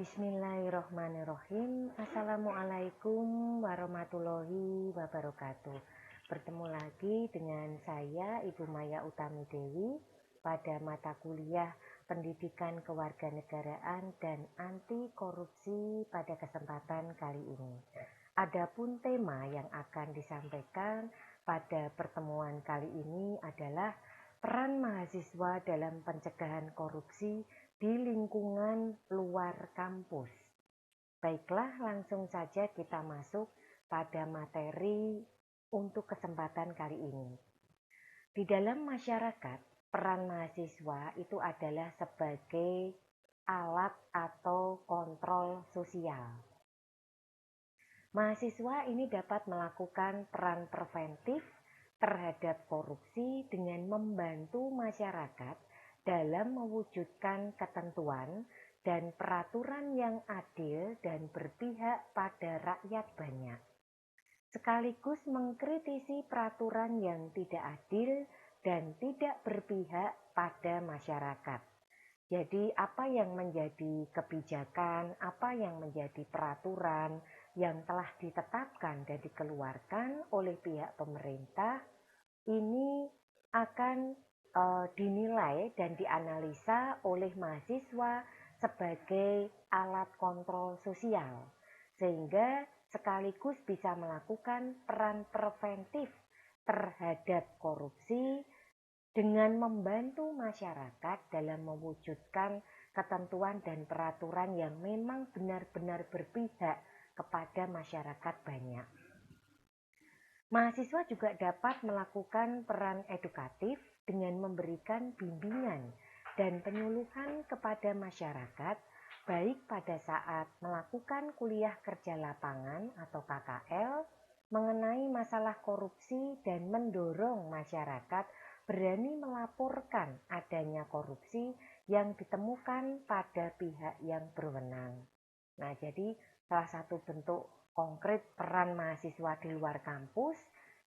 Bismillahirrohmanirrohim. Assalamualaikum warahmatullahi wabarakatuh. Bertemu lagi dengan saya Ibu Maya Utami Dewi pada mata kuliah Pendidikan Kewarganegaraan dan Anti Korupsi pada kesempatan kali ini. Adapun tema yang akan disampaikan pada pertemuan kali ini adalah peran mahasiswa dalam pencegahan korupsi di lingkungan luar kampus. Baiklah, langsung saja kita masuk pada materi untuk kesempatan kali ini. Di dalam masyarakat, peran mahasiswa itu adalah sebagai alat atau kontrol sosial. Mahasiswa ini dapat melakukan peran preventif terhadap korupsi dengan membantu masyarakat dalam mewujudkan ketentuan dan peraturan yang adil dan berpihak pada rakyat banyak, sekaligus mengkritisi peraturan yang tidak adil dan tidak berpihak pada masyarakat. Jadi apa yang menjadi kebijakan, apa yang menjadi peraturan yang telah ditetapkan dan dikeluarkan oleh pihak pemerintah ini akan dinilai dan dianalisa oleh mahasiswa sebagai alat kontrol sosial, sehingga sekaligus bisa melakukan peran preventif terhadap korupsi dengan membantu masyarakat dalam mewujudkan ketentuan dan peraturan yang memang benar-benar berpihak kepada masyarakat banyak. Mahasiswa juga dapat melakukan peran edukatif dengan memberikan bimbingan dan penyuluhan kepada masyarakat, baik pada saat melakukan kuliah kerja lapangan atau KKL, mengenai masalah korupsi dan mendorong masyarakat berani melaporkan adanya korupsi yang ditemukan pada pihak yang berwenang. Nah, jadi salah satu bentuk konkret peran mahasiswa di luar kampus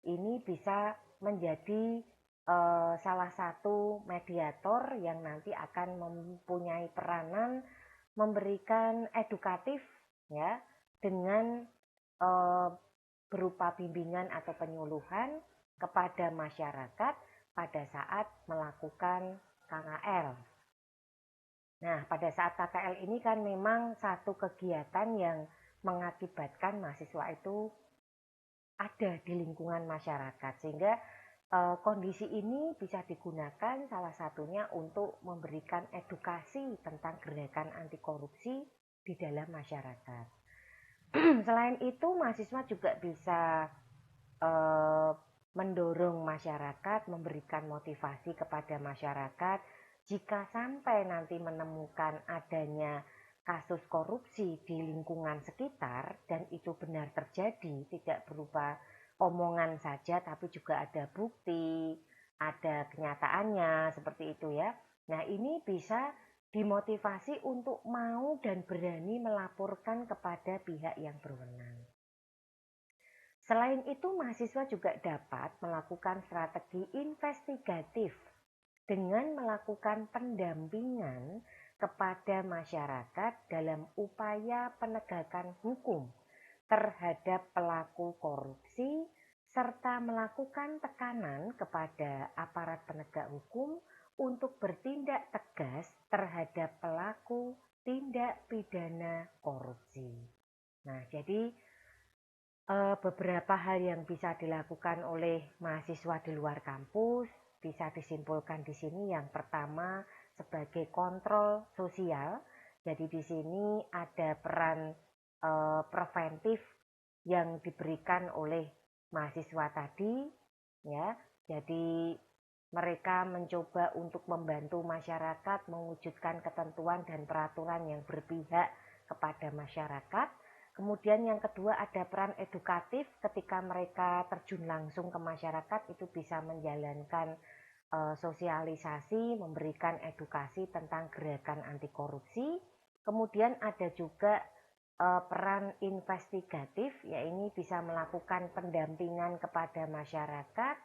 ini bisa menjadi salah satu mediator yang nanti akan mempunyai peranan memberikan edukatif ya dengan berupa bimbingan atau penyuluhan kepada masyarakat pada saat melakukan KKL. Nah, pada saat KKL ini kan memang satu kegiatan yang mengakibatkan mahasiswa itu ada di lingkungan masyarakat, sehingga kondisi ini bisa digunakan salah satunya untuk memberikan edukasi tentang gerakan anti korupsi di dalam masyarakat. Selain itu, mahasiswa juga bisa mendorong masyarakat, memberikan motivasi kepada masyarakat jika sampai nanti menemukan adanya kasus korupsi di lingkungan sekitar dan itu benar terjadi, tidak berupa omongan saja tapi juga ada bukti, ada kenyataannya seperti itu ya. Nah, ini bisa dimotivasi untuk mau dan berani melaporkan kepada pihak yang berwenang. Selain itu, mahasiswa juga dapat melakukan strategi investigatif dengan melakukan pendampingan kepada masyarakat dalam upaya penegakan hukum terhadap pelaku korupsi serta melakukan tekanan kepada aparat penegak hukum untuk bertindak tegas terhadap pelaku tindak pidana korupsi. Nah, jadi beberapa hal yang bisa dilakukan oleh mahasiswa di luar kampus bisa disimpulkan di sini. Yang pertama, sebagai kontrol sosial. Jadi di sini ada peran preventif yang diberikan oleh mahasiswa tadi, ya. Jadi mereka mencoba untuk membantu masyarakat mewujudkan ketentuan dan peraturan yang berpihak kepada masyarakat. Kemudian yang kedua ada peran edukatif, ketika mereka terjun langsung ke masyarakat itu bisa menjalankan sosialisasi, memberikan edukasi tentang gerakan anti korupsi. Kemudian ada juga peran investigatif, yaitu bisa melakukan pendampingan kepada masyarakat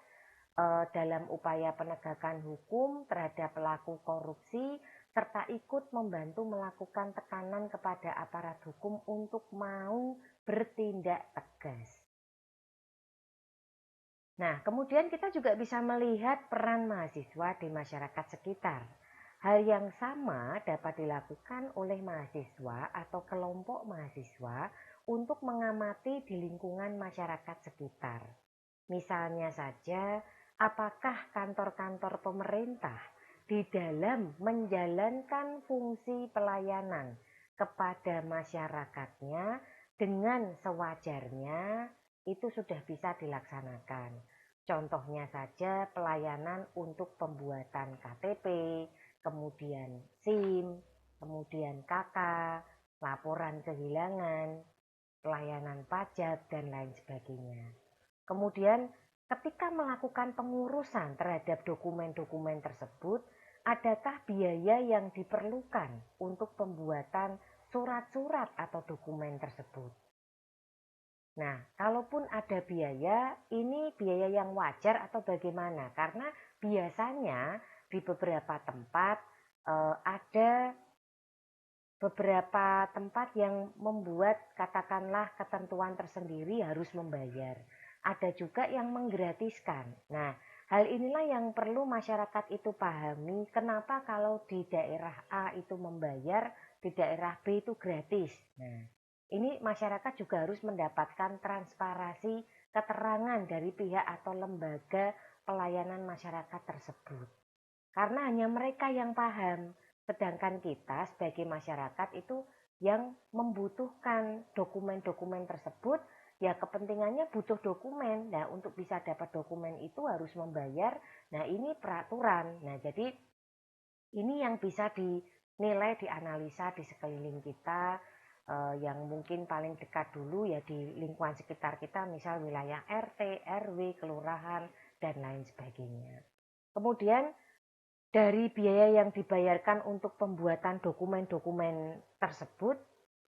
dalam upaya penegakan hukum terhadap pelaku korupsi, serta ikut membantu melakukan tekanan kepada aparat hukum untuk mau bertindak tegas. Nah, kemudian kita juga bisa melihat peran mahasiswa di masyarakat sekitar. Hal yang sama dapat dilakukan oleh mahasiswa atau kelompok mahasiswa untuk mengamati di lingkungan masyarakat sekitar. Misalnya saja, apakah kantor-kantor pemerintah di dalam menjalankan fungsi pelayanan kepada masyarakatnya dengan sewajarnya itu sudah bisa dilaksanakan. Contohnya saja pelayanan untuk pembuatan KTP, kemudian SIM, kemudian KK, laporan kehilangan, pelayanan pajak, dan lain sebagainya. Kemudian ketika melakukan pengurusan terhadap dokumen-dokumen tersebut, adakah biaya yang diperlukan untuk pembuatan surat-surat atau dokumen tersebut? Nah, kalaupun ada biaya, ini biaya yang wajar atau bagaimana? Karena biasanya di beberapa tempat ada beberapa tempat yang membuat katakanlah ketentuan tersendiri harus membayar. Ada juga yang menggratiskan. Nah, hal inilah yang perlu masyarakat itu pahami. Kenapa kalau di daerah A itu membayar, di daerah B itu gratis. Nah, ini masyarakat juga harus mendapatkan transparansi keterangan dari pihak atau lembaga pelayanan masyarakat tersebut. Karena hanya mereka yang paham, sedangkan kita sebagai masyarakat itu yang membutuhkan dokumen-dokumen tersebut, ya kepentingannya butuh dokumen. Nah, untuk bisa dapat dokumen itu harus membayar. Nah, ini peraturan. Nah, jadi ini yang bisa dinilai, dianalisa di sekeliling kita, yang mungkin paling dekat dulu ya di lingkungan sekitar kita, misal wilayah RT, RW, kelurahan, dan lain sebagainya. Kemudian dari biaya yang dibayarkan untuk pembuatan dokumen-dokumen tersebut,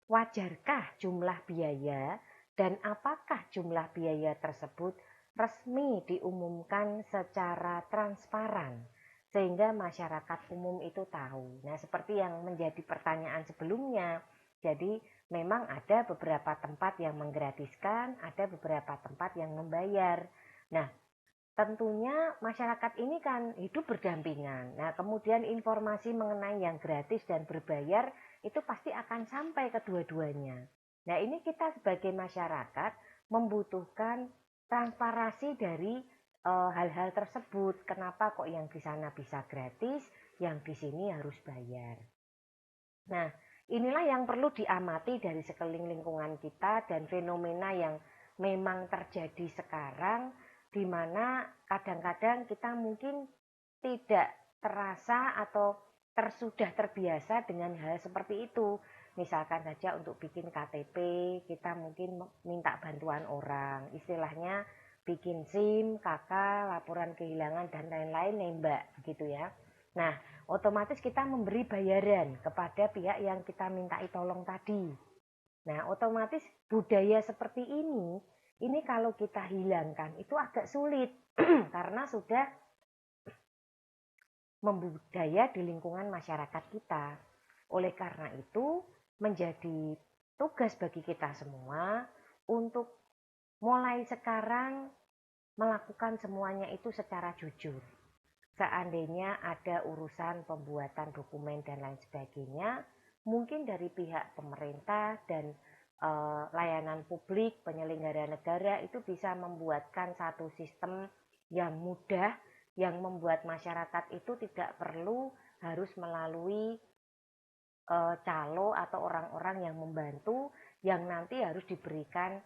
wajarkah jumlah biaya dan apakah jumlah biaya tersebut resmi diumumkan secara transparan sehingga masyarakat umum itu tahu. Nah, seperti yang menjadi pertanyaan sebelumnya, jadi memang ada beberapa tempat yang menggratiskan, ada beberapa tempat yang membayar. Nah, tentunya masyarakat ini kan hidup berdampingan. Nah, kemudian informasi mengenai yang gratis dan berbayar itu pasti akan sampai ke dua-duanya. Nah, ini kita sebagai masyarakat membutuhkan transparansi dari hal-hal tersebut. Kenapa kok yang di sana bisa gratis, yang di sini harus bayar. Nah, inilah yang perlu diamati dari sekeliling lingkungan kita dan fenomena yang memang terjadi sekarang, di mana kadang-kadang kita mungkin tidak terasa atau sudah terbiasa dengan hal seperti itu. Misalkan saja untuk bikin KTP, kita mungkin minta bantuan orang, istilahnya bikin SIM, KK, laporan kehilangan, dan lain-lain nembak gitu ya. Nah, otomatis kita memberi bayaran kepada pihak yang kita mintai tolong tadi. Nah, otomatis budaya seperti ini kalau kita hilangkan itu agak sulit karena sudah membudaya di lingkungan masyarakat kita. Oleh karena itu, menjadi tugas bagi kita semua untuk mulai sekarang melakukan semuanya itu secara jujur. Seandainya ada urusan pembuatan dokumen dan lain sebagainya, mungkin dari pihak pemerintah dan layanan publik, penyelenggara negara itu bisa membuatkan satu sistem yang mudah, yang membuat masyarakat itu tidak perlu harus melalui calo atau orang-orang yang membantu, yang nanti harus diberikan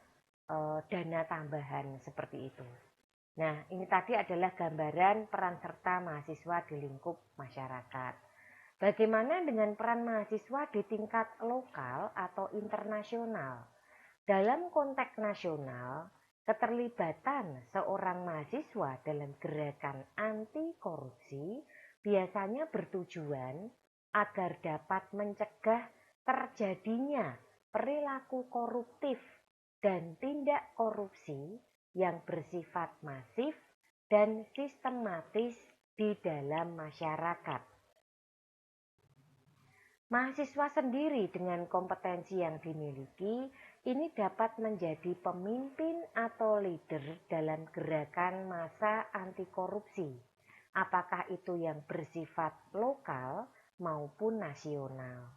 dana tambahan seperti itu. Nah, ini tadi adalah gambaran peran serta mahasiswa di lingkup masyarakat. Bagaimana dengan peran mahasiswa di tingkat lokal atau internasional? Dalam konteks nasional, keterlibatan seorang mahasiswa dalam gerakan anti korupsi biasanya bertujuan agar dapat mencegah terjadinya perilaku koruptif dan tindak korupsi yang bersifat masif dan sistematis di dalam masyarakat. Mahasiswa sendiri dengan kompetensi yang dimiliki ini dapat menjadi pemimpin atau leader dalam gerakan massa anti korupsi, apakah itu yang bersifat lokal maupun nasional.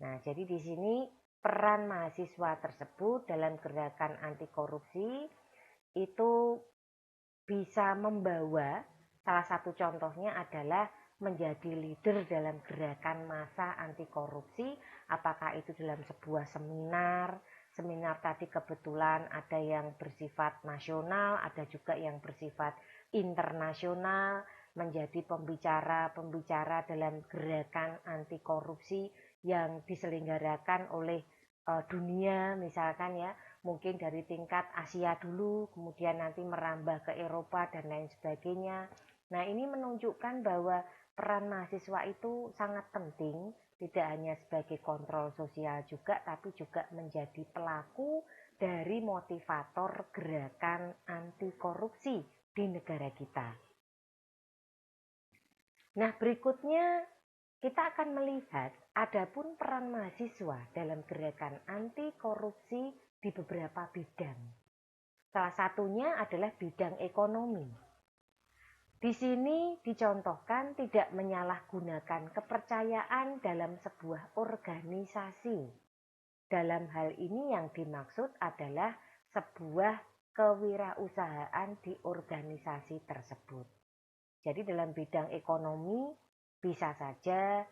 Nah, jadi di sini peran mahasiswa tersebut dalam gerakan anti korupsi itu bisa membawa, salah satu contohnya adalah menjadi leader dalam gerakan massa anti korupsi, apakah itu dalam sebuah seminar tadi kebetulan ada yang bersifat nasional, ada juga yang bersifat internasional, menjadi pembicara dalam gerakan anti korupsi yang diselenggarakan oleh dunia, misalkan ya, mungkin dari tingkat Asia dulu, kemudian nanti merambah ke Eropa dan lain sebagainya. Nah, ini menunjukkan bahwa peran mahasiswa itu sangat penting, tidak hanya sebagai kontrol sosial juga, tapi juga menjadi pelaku dari motivator gerakan anti korupsi di negara kita. Nah, berikutnya kita akan melihat adapun peran mahasiswa dalam gerakan anti korupsi di beberapa bidang. Salah satunya adalah bidang ekonomi. Di sini dicontohkan tidak menyalahgunakan kepercayaan dalam sebuah organisasi. Dalam hal ini yang dimaksud adalah sebuah kewirausahaan di organisasi tersebut. Jadi dalam bidang ekonomi bisa saja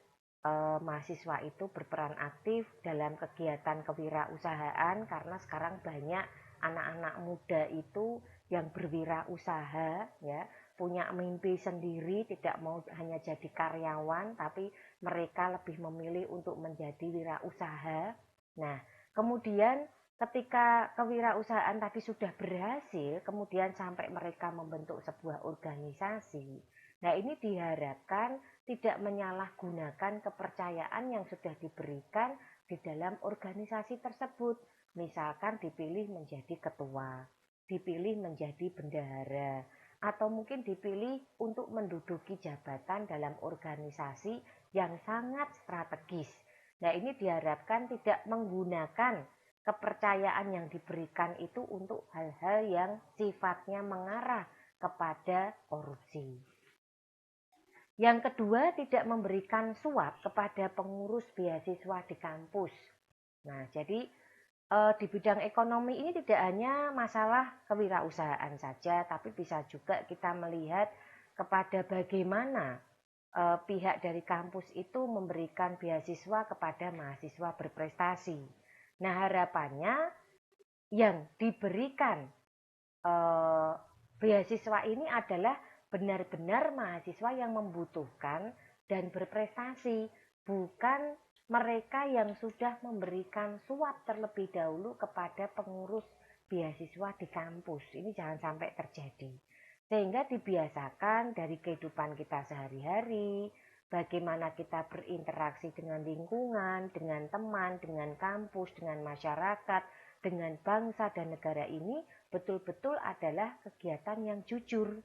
mahasiswa itu berperan aktif dalam kegiatan kewirausahaan, karena sekarang banyak anak-anak muda itu yang berwirausaha ya, punya mimpi sendiri, tidak mau hanya jadi karyawan tapi mereka lebih memilih untuk menjadi wirausaha. Nah, kemudian ketika kewirausahaan tadi sudah berhasil, kemudian sampai mereka membentuk sebuah organisasi. Nah, ini diharapkan tidak menyalahgunakan kepercayaan yang sudah diberikan di dalam organisasi tersebut. Misalkan dipilih menjadi ketua, dipilih menjadi bendahara, atau mungkin dipilih untuk menduduki jabatan dalam organisasi yang sangat strategis. Nah, ini diharapkan tidak menggunakan kepercayaan yang diberikan itu untuk hal-hal yang sifatnya mengarah kepada korupsi. Yang kedua, tidak memberikan suap kepada pengurus beasiswa di kampus. Nah, jadi di bidang ekonomi ini tidak hanya masalah kewirausahaan saja, tapi bisa juga kita melihat kepada bagaimana pihak dari kampus itu memberikan beasiswa kepada mahasiswa berprestasi. Nah, harapannya yang diberikan beasiswa ini adalah benar-benar mahasiswa yang membutuhkan dan berprestasi, bukan mereka yang sudah memberikan suap terlebih dahulu kepada pengurus beasiswa di kampus. Ini jangan sampai terjadi. Sehingga dibiasakan dari kehidupan kita sehari-hari, bagaimana kita berinteraksi dengan lingkungan, dengan teman, dengan kampus, dengan masyarakat, dengan bangsa dan negara ini betul-betul adalah kegiatan yang jujur.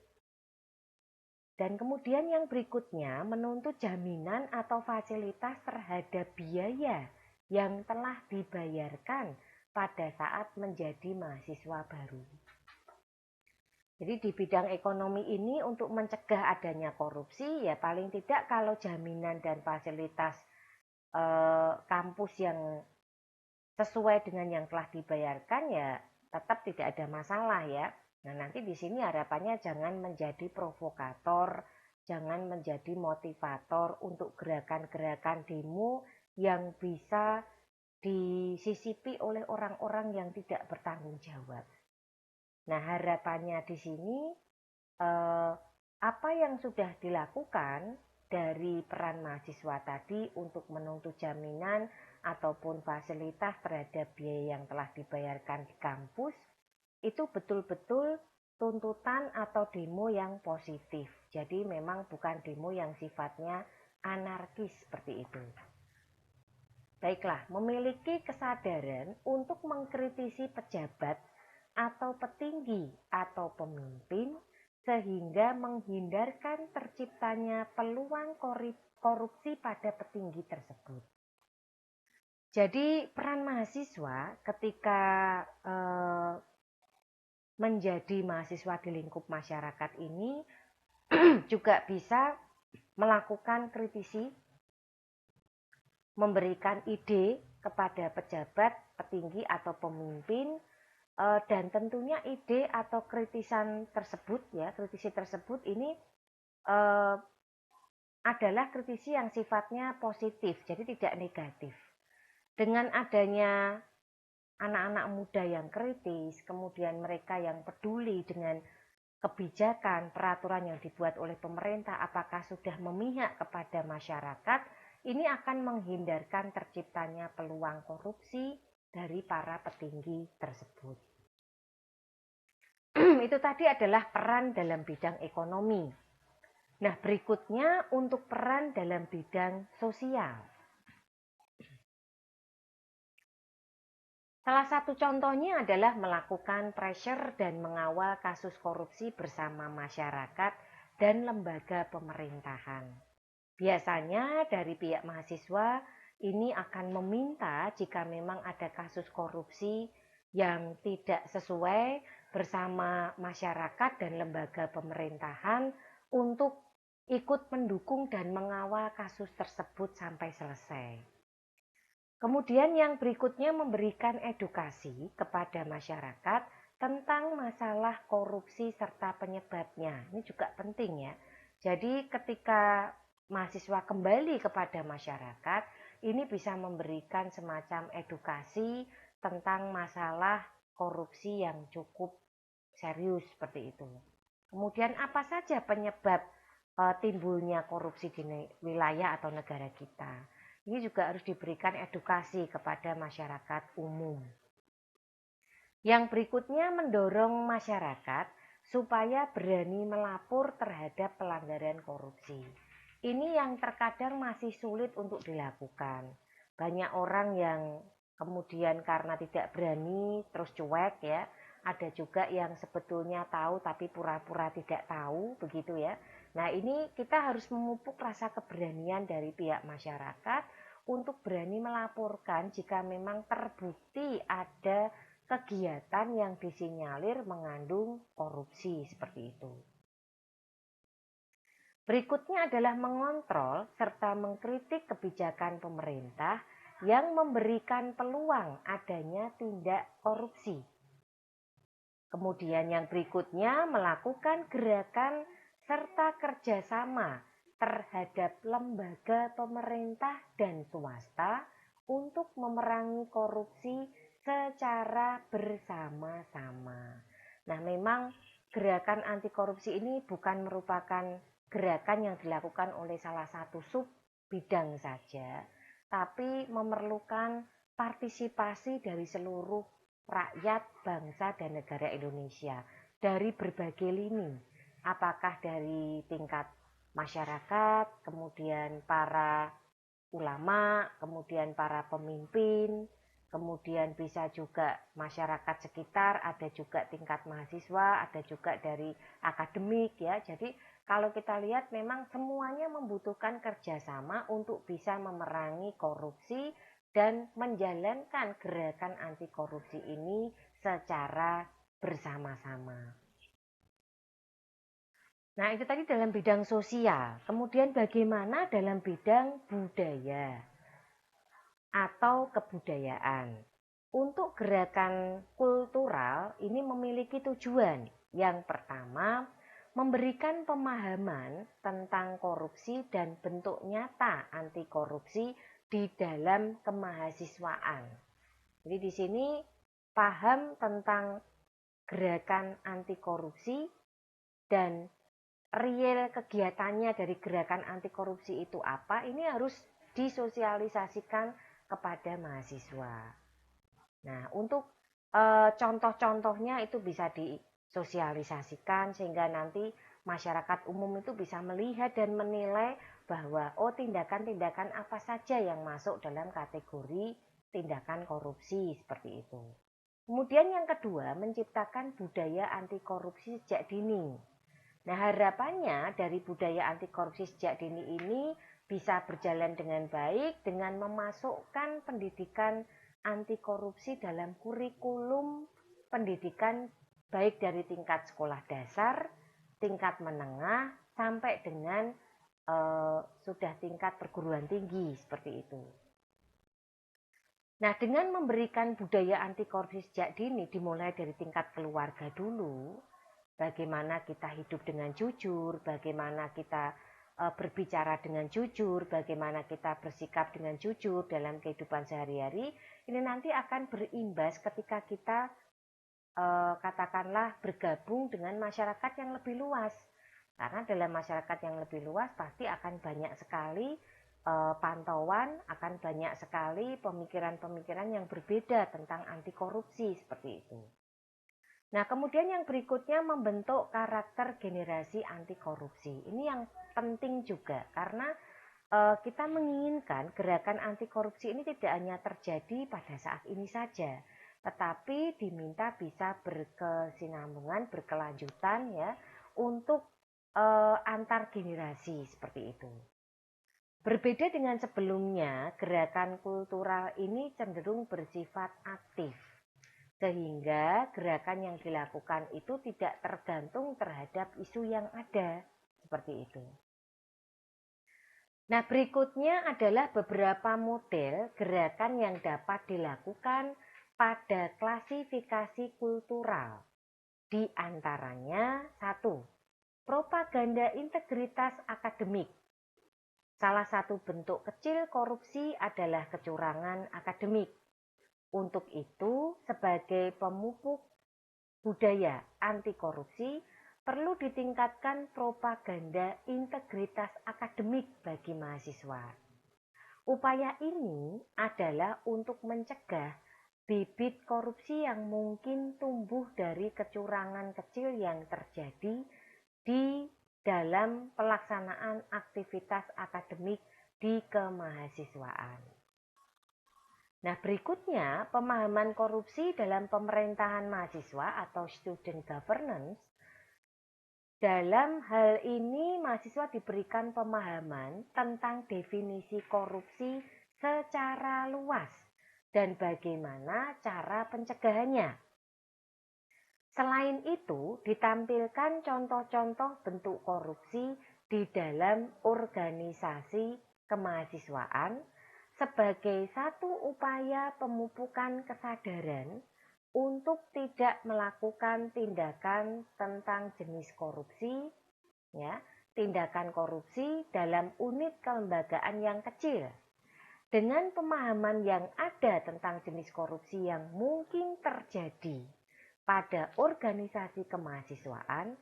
Dan kemudian yang berikutnya menuntut jaminan atau fasilitas terhadap biaya yang telah dibayarkan pada saat menjadi mahasiswa baru. Jadi di bidang ekonomi ini untuk mencegah adanya korupsi, ya paling tidak kalau jaminan dan fasilitas kampus yang sesuai dengan yang telah dibayarkan, ya tetap tidak ada masalah ya. Nah, nanti di sini harapannya jangan menjadi provokator, jangan menjadi motivator untuk gerakan-gerakan demo yang bisa disisipi oleh orang-orang yang tidak bertanggung jawab. Nah, harapannya di sini apa yang sudah dilakukan dari peran mahasiswa tadi untuk menuntut jaminan ataupun fasilitas terhadap biaya yang telah dibayarkan di kampus, itu betul-betul tuntutan atau demo yang positif. Jadi memang bukan demo yang sifatnya anarkis seperti itu. Baiklah, memiliki kesadaran untuk mengkritisi pejabat atau petinggi atau pemimpin sehingga menghindarkan terciptanya peluang korupsi pada petinggi tersebut. Jadi peran mahasiswa ketika menjadi mahasiswa di lingkup masyarakat ini juga bisa melakukan kritisi, memberikan ide kepada pejabat, petinggi atau pemimpin, dan tentunya ide atau kritisi tersebut ini adalah kritisi yang sifatnya positif, jadi tidak negatif. Dengan adanya anak-anak muda yang kritis, kemudian mereka yang peduli dengan kebijakan, peraturan yang dibuat oleh pemerintah, apakah sudah memihak kepada masyarakat, ini akan menghindarkan terciptanya peluang korupsi dari para petinggi tersebut. Itu tadi adalah peran dalam bidang ekonomi. Nah, berikutnya untuk peran dalam bidang sosial. Salah satu contohnya adalah melakukan pressure dan mengawal kasus korupsi bersama masyarakat dan lembaga pemerintahan. Biasanya dari pihak mahasiswa ini akan meminta jika memang ada kasus korupsi yang tidak sesuai bersama masyarakat dan lembaga pemerintahan untuk ikut mendukung dan mengawal kasus tersebut sampai selesai. Kemudian yang berikutnya memberikan edukasi kepada masyarakat tentang masalah korupsi serta penyebabnya. Ini juga penting ya. Jadi ketika mahasiswa kembali kepada masyarakat, ini bisa memberikan semacam edukasi tentang masalah korupsi yang cukup serius seperti itu. Kemudian apa saja penyebab timbulnya korupsi di wilayah atau negara kita. Ini juga harus diberikan edukasi kepada masyarakat umum. Yang berikutnya mendorong masyarakat supaya berani melapor terhadap pelanggaran korupsi. Ini yang terkadang masih sulit untuk dilakukan. Banyak orang yang kemudian karena tidak berani terus cuek ya. Ada juga yang sebetulnya tahu tapi pura-pura tidak tahu begitu ya. Nah, ini kita harus memupuk rasa keberanian dari pihak masyarakat untuk berani melaporkan jika memang terbukti ada kegiatan yang disinyalir mengandung korupsi seperti itu. Berikutnya adalah mengontrol serta mengkritik kebijakan pemerintah yang memberikan peluang adanya tindak korupsi. Kemudian yang berikutnya melakukan gerakan serta kerjasama terhadap lembaga pemerintah dan swasta untuk memerangi korupsi secara bersama-sama. Nah, memang gerakan anti korupsi ini bukan merupakan gerakan yang dilakukan oleh salah satu sub bidang saja, tapi memerlukan partisipasi dari seluruh rakyat, bangsa, dan negara Indonesia dari berbagai lini. Apakah dari tingkat masyarakat, kemudian para ulama, kemudian para pemimpin, kemudian bisa juga masyarakat sekitar, ada juga tingkat mahasiswa, ada juga dari akademik ya. Jadi kalau kita lihat memang semuanya membutuhkan kerjasama untuk bisa memerangi korupsi dan menjalankan gerakan anti korupsi ini secara bersama-sama. Nah, itu tadi dalam bidang sosial. Kemudian bagaimana dalam bidang budaya atau kebudayaan? Untuk gerakan kultural ini memiliki tujuan. Yang pertama, memberikan pemahaman tentang korupsi dan bentuk nyata anti korupsi di dalam kemahasiswaan. Jadi di sini paham tentang gerakan anti korupsi dan real kegiatannya dari gerakan anti korupsi itu apa, ini harus disosialisasikan kepada mahasiswa. Nah, untuk contoh-contohnya itu bisa disosialisasikan sehingga nanti masyarakat umum itu bisa melihat dan menilai bahwa tindakan-tindakan apa saja yang masuk dalam kategori tindakan korupsi seperti itu. Kemudian yang kedua, menciptakan budaya anti korupsi sejak dini. Nah, harapannya dari budaya anti korupsi sejak dini ini bisa berjalan dengan baik dengan memasukkan pendidikan anti korupsi dalam kurikulum pendidikan baik dari tingkat sekolah dasar, tingkat menengah, sampai dengan sudah tingkat perguruan tinggi seperti itu. Nah, dengan memberikan budaya anti korupsi sejak dini dimulai dari tingkat keluarga dulu, bagaimana kita hidup dengan jujur, bagaimana kita berbicara dengan jujur, bagaimana kita bersikap dengan jujur dalam kehidupan sehari-hari, ini nanti akan berimbas ketika kita katakanlah bergabung dengan masyarakat yang lebih luas. Karena dalam masyarakat yang lebih luas pasti akan banyak sekali pantauan, akan banyak sekali pemikiran-pemikiran yang berbeda tentang anti korupsi seperti itu. Nah, kemudian yang berikutnya membentuk karakter generasi anti korupsi. Ini yang penting juga karena kita menginginkan gerakan anti korupsi ini tidak hanya terjadi pada saat ini saja, tetapi diminta bisa berkesinambungan, berkelanjutan ya untuk antar generasi seperti itu. Berbeda dengan sebelumnya, gerakan kultural ini cenderung bersifat aktif. Sehingga gerakan yang dilakukan itu tidak tergantung terhadap isu yang ada. Seperti itu. Nah, berikutnya adalah beberapa model gerakan yang dapat dilakukan pada klasifikasi kultural. Di antaranya, 1. Propaganda integritas akademik. Salah satu bentuk kecil korupsi adalah kecurangan akademik. Untuk itu, sebagai pemupuk budaya anti korupsi, perlu ditingkatkan propaganda integritas akademik bagi mahasiswa. Upaya ini adalah untuk mencegah bibit korupsi yang mungkin tumbuh dari kecurangan kecil yang terjadi di dalam pelaksanaan aktivitas akademik di kemahasiswaan. Nah, berikutnya pemahaman korupsi dalam pemerintahan mahasiswa atau student governance. Dalam hal ini mahasiswa diberikan pemahaman tentang definisi korupsi secara luas dan bagaimana cara pencegahannya. Selain itu, ditampilkan contoh-contoh bentuk korupsi di dalam organisasi kemahasiswaan sebagai satu upaya pemupukan kesadaran untuk tidak melakukan tindakan tentang jenis korupsi, ya, tindakan korupsi dalam unit kelembagaan yang kecil. Dengan pemahaman yang ada tentang jenis korupsi yang mungkin terjadi pada organisasi kemahasiswaan,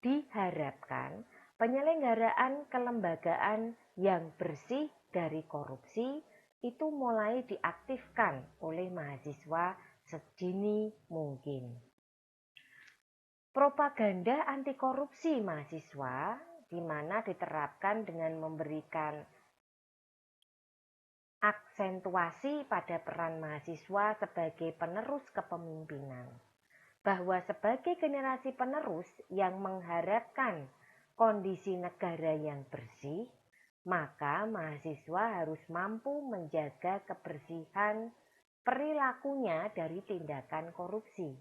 diharapkan penyelenggaraan kelembagaan yang bersih dari korupsi itu mulai diaktifkan oleh mahasiswa sedini mungkin. Propaganda anti korupsi mahasiswa di mana diterapkan dengan memberikan aksentuasi pada peran mahasiswa sebagai penerus kepemimpinan. Bahwa sebagai generasi penerus yang mengharapkan kondisi negara yang bersih, maka mahasiswa harus mampu menjaga kebersihan perilakunya dari tindakan korupsi.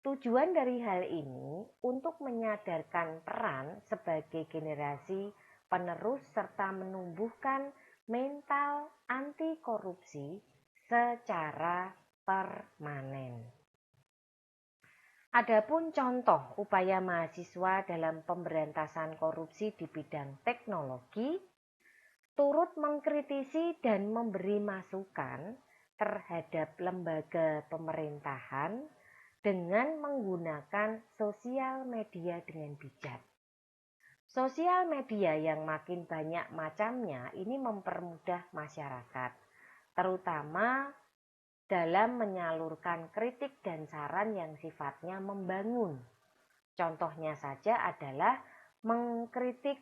Tujuan dari hal ini untuk menyadarkan peran sebagai generasi penerus serta menumbuhkan mental anti korupsi secara permanen. Adapun contoh upaya mahasiswa dalam pemberantasan korupsi di bidang teknologi, turut mengkritisi dan memberi masukan terhadap lembaga pemerintahan dengan menggunakan sosial media dengan bijak. Sosial media yang makin banyak macamnya ini mempermudah masyarakat, terutama dalam menyalurkan kritik dan saran yang sifatnya membangun. Contohnya saja adalah mengkritik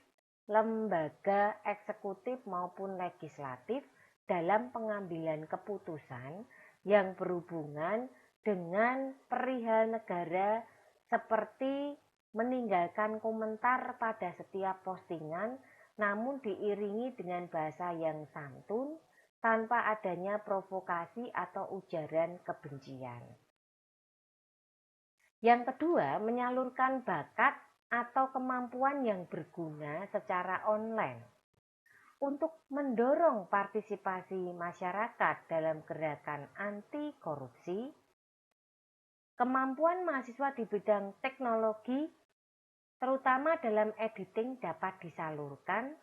lembaga eksekutif maupun legislatif dalam pengambilan keputusan yang berhubungan dengan perihal negara seperti meninggalkan komentar pada setiap postingan, namun diiringi dengan bahasa yang santun, tanpa adanya provokasi atau ujaran kebencian. Yang kedua, menyalurkan bakat atau kemampuan yang berguna secara online. Untuk mendorong partisipasi masyarakat dalam gerakan anti korupsi, kemampuan mahasiswa di bidang teknologi, terutama dalam editing, dapat disalurkan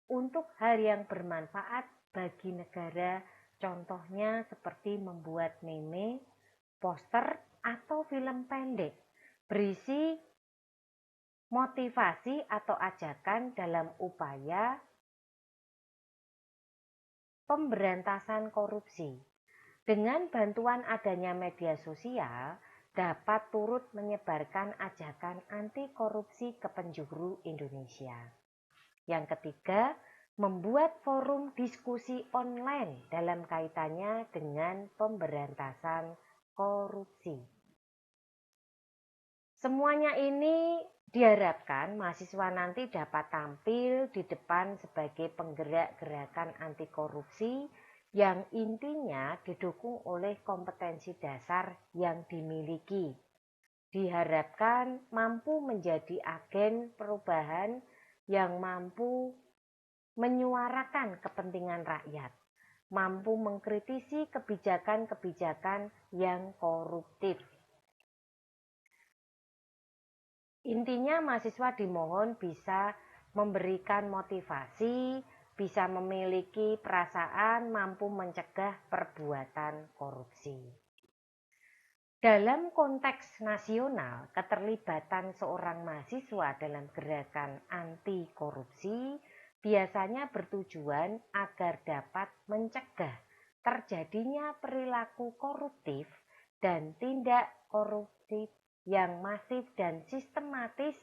untuk hal yang bermanfaat bagi negara, contohnya seperti membuat meme, poster, atau film pendek berisi motivasi atau ajakan dalam upaya pemberantasan korupsi. Dengan bantuan adanya media sosial, dapat turut menyebarkan ajakan anti korupsi ke penjuru Indonesia. Yang ketiga, membuat forum diskusi online dalam kaitannya dengan pemberantasan korupsi. Semuanya ini diharapkan mahasiswa nanti dapat tampil di depan sebagai penggerak gerakan anti korupsi yang intinya didukung oleh kompetensi dasar yang dimiliki. Diharapkan mampu menjadi agen perubahan yang mampu menyuarakan kepentingan rakyat, mampu mengkritisi kebijakan-kebijakan yang koruptif. Intinya mahasiswa dimohon bisa memberikan motivasi, bisa memiliki perasaan mampu mencegah perbuatan korupsi. Dalam konteks nasional, keterlibatan seorang mahasiswa dalam gerakan anti korupsi biasanya bertujuan agar dapat mencegah terjadinya perilaku koruptif dan tindak koruptif yang masif dan sistematis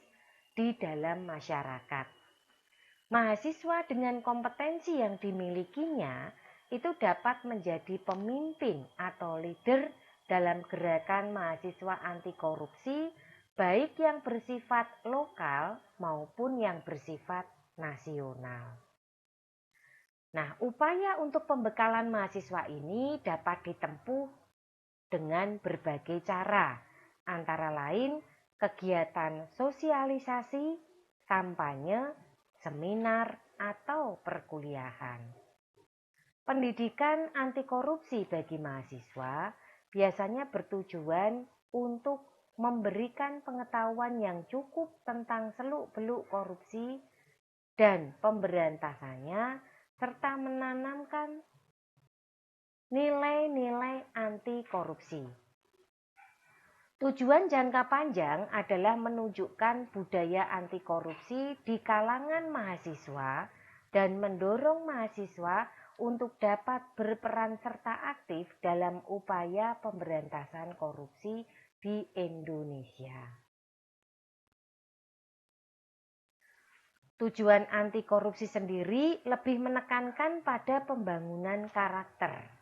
di dalam masyarakat. Mahasiswa dengan kompetensi yang dimilikinya itu dapat menjadi pemimpin atau leader dalam gerakan mahasiswa anti korupsi, baik yang bersifat lokal maupun yang bersifat nasional. Nah, upaya untuk pembekalan mahasiswa ini dapat ditempuh dengan berbagai cara, antara lain kegiatan sosialisasi, kampanye, seminar, atau perkuliahan. Pendidikan anti korupsi bagi mahasiswa biasanya bertujuan untuk memberikan pengetahuan yang cukup tentang seluk-beluk korupsi dan pemberantasannya, serta menanamkan nilai-nilai anti korupsi. Tujuan jangka panjang adalah menunjukkan budaya anti korupsi di kalangan mahasiswa dan mendorong mahasiswa untuk dapat berperan serta aktif dalam upaya pemberantasan korupsi di Indonesia. Tujuan anti korupsi sendiri lebih menekankan pada pembangunan karakter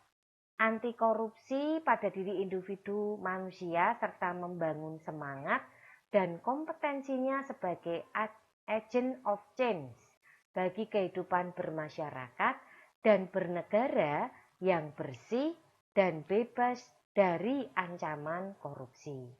anti korupsi pada diri individu manusia serta membangun semangat dan kompetensinya sebagai agent of change bagi kehidupan bermasyarakat dan bernegara yang bersih dan bebas dari ancaman korupsi.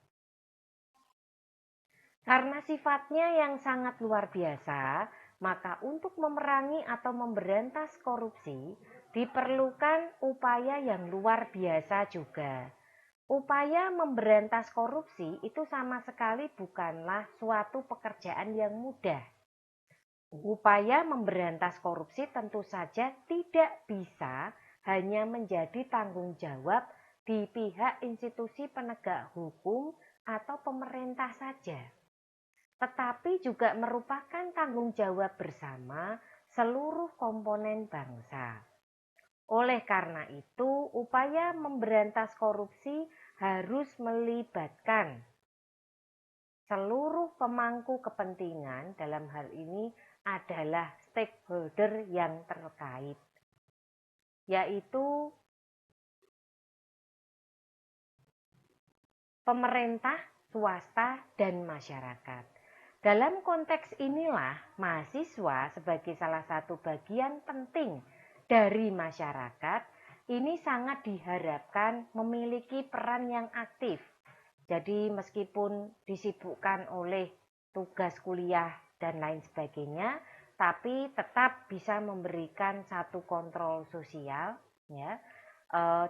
Karena sifatnya yang sangat luar biasa, maka untuk memerangi atau memberantas korupsi diperlukan upaya yang luar biasa juga. Upaya memberantas korupsi itu sama sekali bukanlah suatu pekerjaan yang mudah. Upaya memberantas korupsi tentu saja tidak bisa hanya menjadi tanggung jawab di pihak institusi penegak hukum atau pemerintah saja, tetapi juga merupakan tanggung jawab bersama seluruh komponen bangsa. Oleh karena itu, upaya memberantas korupsi harus melibatkan seluruh pemangku kepentingan, dalam hal ini adalah stakeholder yang terkait, yaitu pemerintah, swasta, dan masyarakat. Dalam konteks inilah, mahasiswa sebagai salah satu bagian penting dari masyarakat ini sangat diharapkan memiliki peran yang aktif. Jadi meskipun disibukkan oleh tugas kuliah dan lain sebagainya, tapi tetap bisa memberikan satu kontrol sosial, ya,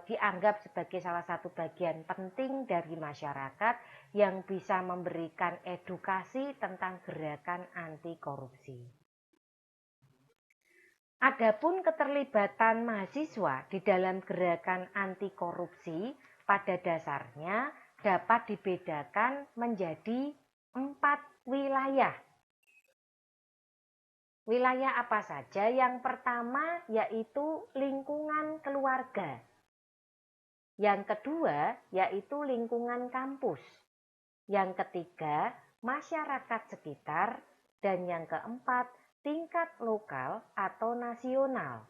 dianggap sebagai salah satu bagian penting dari masyarakat yang bisa memberikan edukasi tentang gerakan anti korupsi. Adapun keterlibatan mahasiswa di dalam gerakan anti korupsi pada dasarnya dapat dibedakan menjadi 4 wilayah. Wilayah apa saja? Yang pertama yaitu lingkungan keluarga. Yang kedua yaitu lingkungan kampus. Yang ketiga, masyarakat sekitar. Dan yang keempat, tingkat lokal atau nasional.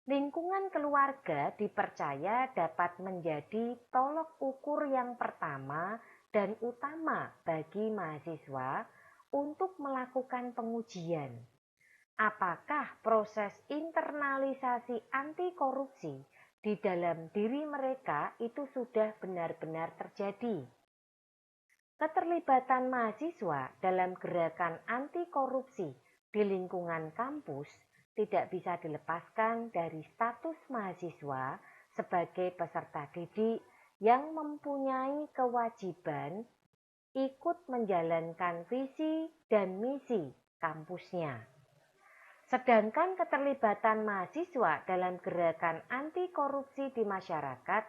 Lingkungan keluarga dipercaya dapat menjadi tolok ukur yang pertama dan utama bagi mahasiswa untuk melakukan pengujian. Apakah proses internalisasi anti korupsi di dalam diri mereka itu sudah benar-benar terjadi? Keterlibatan mahasiswa dalam gerakan anti korupsi di lingkungan kampus tidak bisa dilepaskan dari status mahasiswa sebagai peserta didik yang mempunyai kewajiban ikut menjalankan visi dan misi kampusnya. Sedangkan keterlibatan mahasiswa dalam gerakan anti korupsi di masyarakat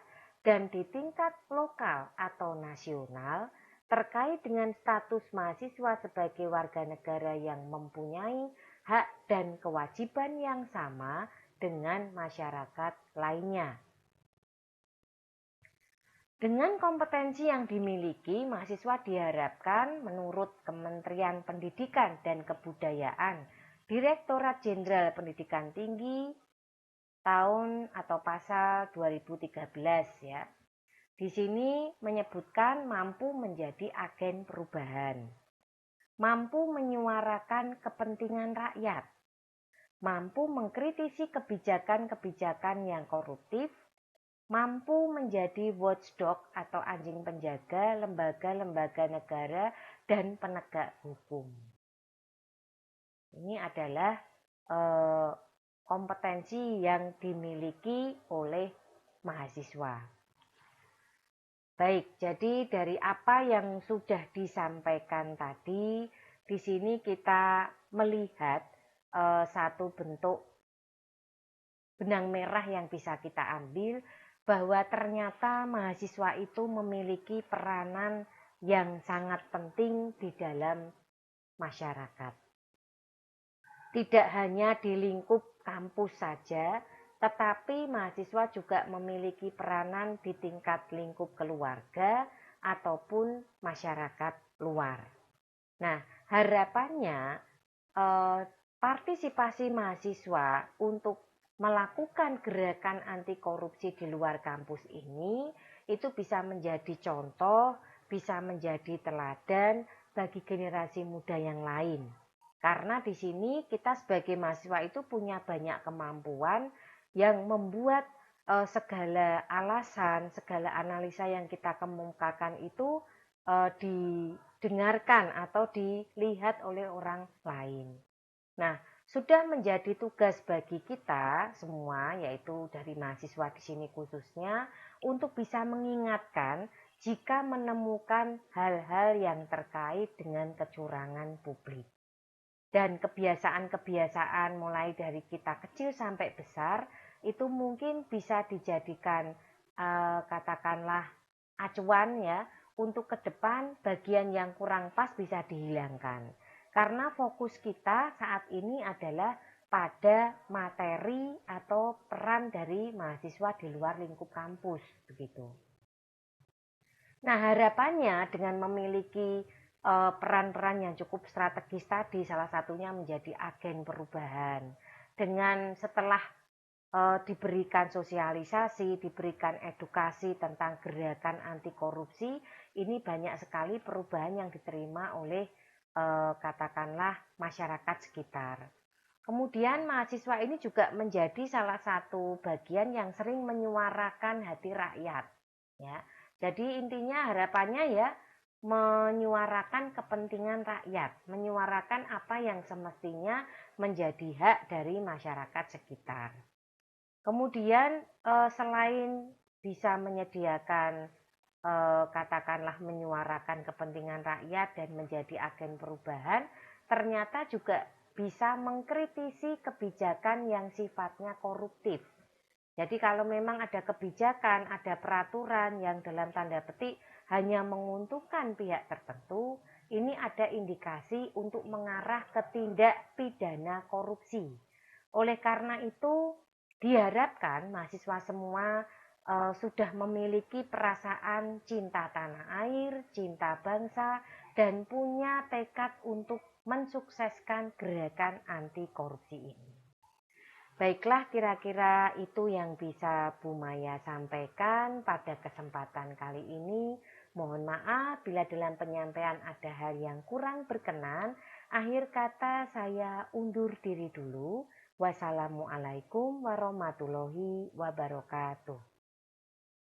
dan di tingkat lokal atau nasional terkait dengan status mahasiswa sebagai warga negara yang mempunyai hak dan kewajiban yang sama dengan masyarakat lainnya. Dengan kompetensi yang dimiliki, mahasiswa diharapkan menurut Kementerian Pendidikan dan Kebudayaan, Direktorat Jenderal Pendidikan Tinggi tahun atau pasal 2013 ya. Di sini menyebutkan mampu menjadi agen perubahan, mampu menyuarakan kepentingan rakyat, mampu mengkritisi kebijakan-kebijakan yang koruptif, mampu menjadi watchdog atau anjing penjaga lembaga-lembaga negara dan penegak hukum. Ini adalah kompetensi yang dimiliki oleh mahasiswa. Baik, jadi dari apa yang sudah disampaikan tadi, di sini kita melihat satu bentuk benang merah yang bisa kita ambil bahwa ternyata mahasiswa itu memiliki peranan yang sangat penting di dalam masyarakat. Tidak hanya di lingkup kampus saja, tetapi mahasiswa juga memiliki peranan di tingkat lingkup keluarga ataupun masyarakat luar. Nah, harapannya partisipasi mahasiswa untuk melakukan gerakan anti korupsi di luar kampus ini itu bisa menjadi contoh, bisa menjadi teladan bagi generasi muda yang lain. Karena di sini kita sebagai mahasiswa itu punya banyak kemampuan yang membuat segala alasan, segala analisa yang kita kemukakan itu didengarkan atau dilihat oleh orang lain. Nah, sudah menjadi tugas bagi kita semua, yaitu dari mahasiswa di sini khususnya, untuk bisa mengingatkan jika menemukan hal-hal yang terkait dengan kecurangan publik. Dan kebiasaan-kebiasaan mulai dari kita kecil sampai besar, itu mungkin bisa dijadikan katakanlah acuan ya, untuk ke depan bagian yang kurang pas bisa dihilangkan. Karena fokus kita saat ini adalah pada materi atau peran dari mahasiswa di luar lingkup kampus, begitu. Nah, harapannya dengan memiliki peran-peran yang cukup strategis tadi, salah satunya menjadi agen perubahan. Dengan setelah diberikan sosialisasi, diberikan edukasi tentang gerakan anti korupsi, ini banyak sekali perubahan yang diterima oleh katakanlah masyarakat sekitar. Kemudian mahasiswa ini juga menjadi salah satu bagian yang sering menyuarakan hati rakyat, ya. Jadi intinya harapannya ya menyuarakan kepentingan rakyat, menyuarakan apa yang semestinya menjadi hak dari masyarakat sekitar. Kemudian selain bisa menyediakan katakanlah menyuarakan kepentingan rakyat dan menjadi agen perubahan, ternyata juga bisa mengkritisi kebijakan yang sifatnya koruptif. Jadi kalau memang ada kebijakan, ada peraturan yang dalam tanda petik hanya menguntungkan pihak tertentu, ini ada indikasi untuk mengarah ke tindak pidana korupsi. Oleh karena itu, diharapkan mahasiswa semua sudah memiliki perasaan cinta tanah air, cinta bangsa, dan punya tekad untuk mensukseskan gerakan anti korupsi ini. Baiklah, kira-kira itu yang bisa Bu Maya sampaikan pada kesempatan kali ini. Mohon maaf bila dalam penyampaian ada hal yang kurang berkenan. Akhir kata saya undur diri dulu. Wassalamualaikum warahmatullahi wabarakatuh.